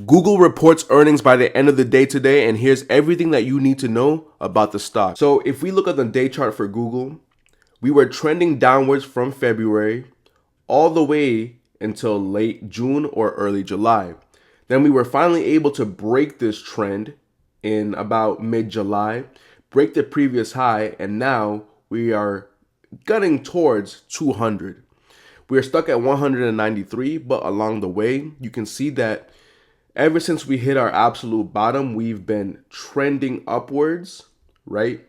Google reports earnings by the end of the day today, and here's everything that you need to know about the stock. So if we look at the day chart for Google, we were trending downwards from February all the way until late June or early July. Then we were finally able to break this trend in about mid-July, break the previous high, and now we are gunning towards 200. We are stuck at 193, but along the way, you can see that ever since we hit our absolute bottom, we've been trending upwards, right?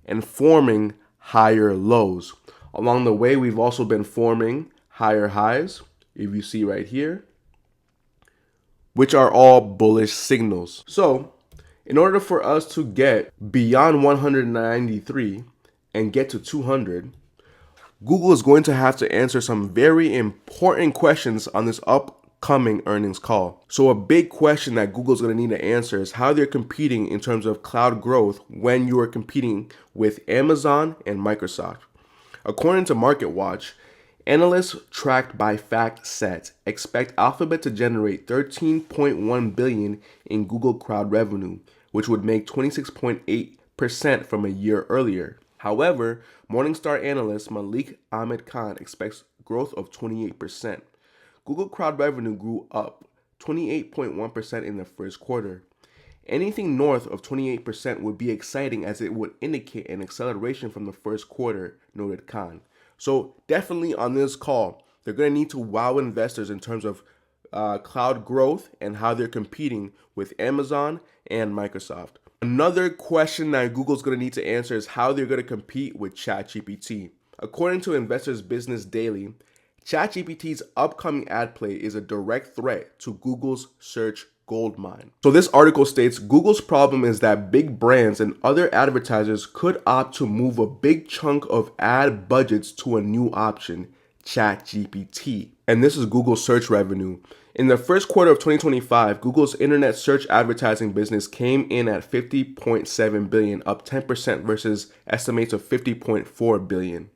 And forming higher lows. Along the way, we've also been forming higher highs, if you see right here, which are all bullish signals. So, in order for us to get beyond 193 and get to 200, Google is going to have to answer some very important questions on this upcoming earnings call. So a big question that Google's going to need to answer is how they're competing in terms of cloud growth when you are competing with Amazon and Microsoft. According to MarketWatch, analysts tracked by FactSet expect Alphabet to generate $13.1 billion in Google Cloud revenue, which would make 26.8% from a year earlier. However, Morningstar analyst Malik Ahmed Khan expects growth of 28%. Google Cloud revenue grew up 28.1% in the first quarter. Anything north of 28% would be exciting as it would indicate an acceleration from the first quarter, noted Khan. So definitely on this call, they're going to need to wow investors in terms of cloud growth and how they're competing with Amazon and Microsoft. Another question that Google's going to need to answer is how they're going to compete with ChatGPT. According to Investors Business Daily, ChatGPT's upcoming ad play is a direct threat to Google's search goldmine. So this article states Google's problem is that big brands and other advertisers could opt to move a big chunk of ad budgets to a new option, ChatGPT. And this is Google search revenue. In the first quarter of 2025, Google's internet search advertising business came in at $50.7 billion, up 10% versus estimates of $50.4 billion.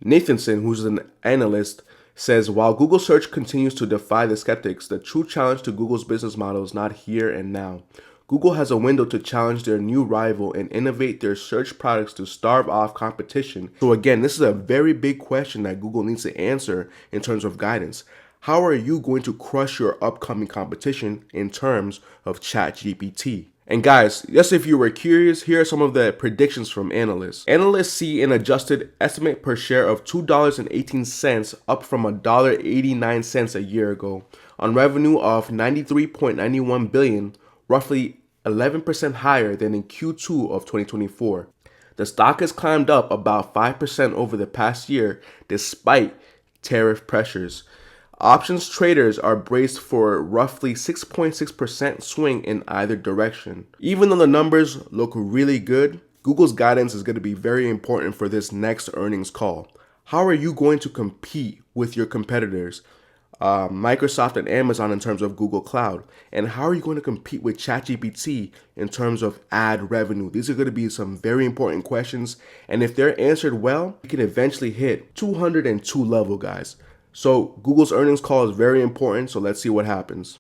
Nathanson, who's an analyst, says while Google search continues to defy the skeptics, the true challenge to Google's business model is not here and now. Google has a window to challenge their new rival and innovate their search products to starve off competition. So again, this is a very big question that Google needs to answer in terms of guidance. How are you going to crush your upcoming competition in terms of ChatGPT? And guys, just if you were curious, here are some of the predictions from analysts. Analysts see an adjusted estimate per share of $2.18, up from $1.89 a year ago, on revenue of $93.91 billion, roughly 11% higher than in Q2 of 2024. The stock has climbed up about 5% over the past year despite tariff pressures. Options traders are braced for roughly 6.6% swing in either direction. Even though the numbers look really good, Google's guidance is going to be very important for this next earnings call. How are you going to compete with your competitors, Microsoft and Amazon, in terms of Google Cloud? And how are you going to compete with ChatGPT in terms of ad revenue? These are going to be some very important questions. And if they're answered well, you can eventually hit 202 level, guys. So Google's earnings call is very important, so let's see what happens.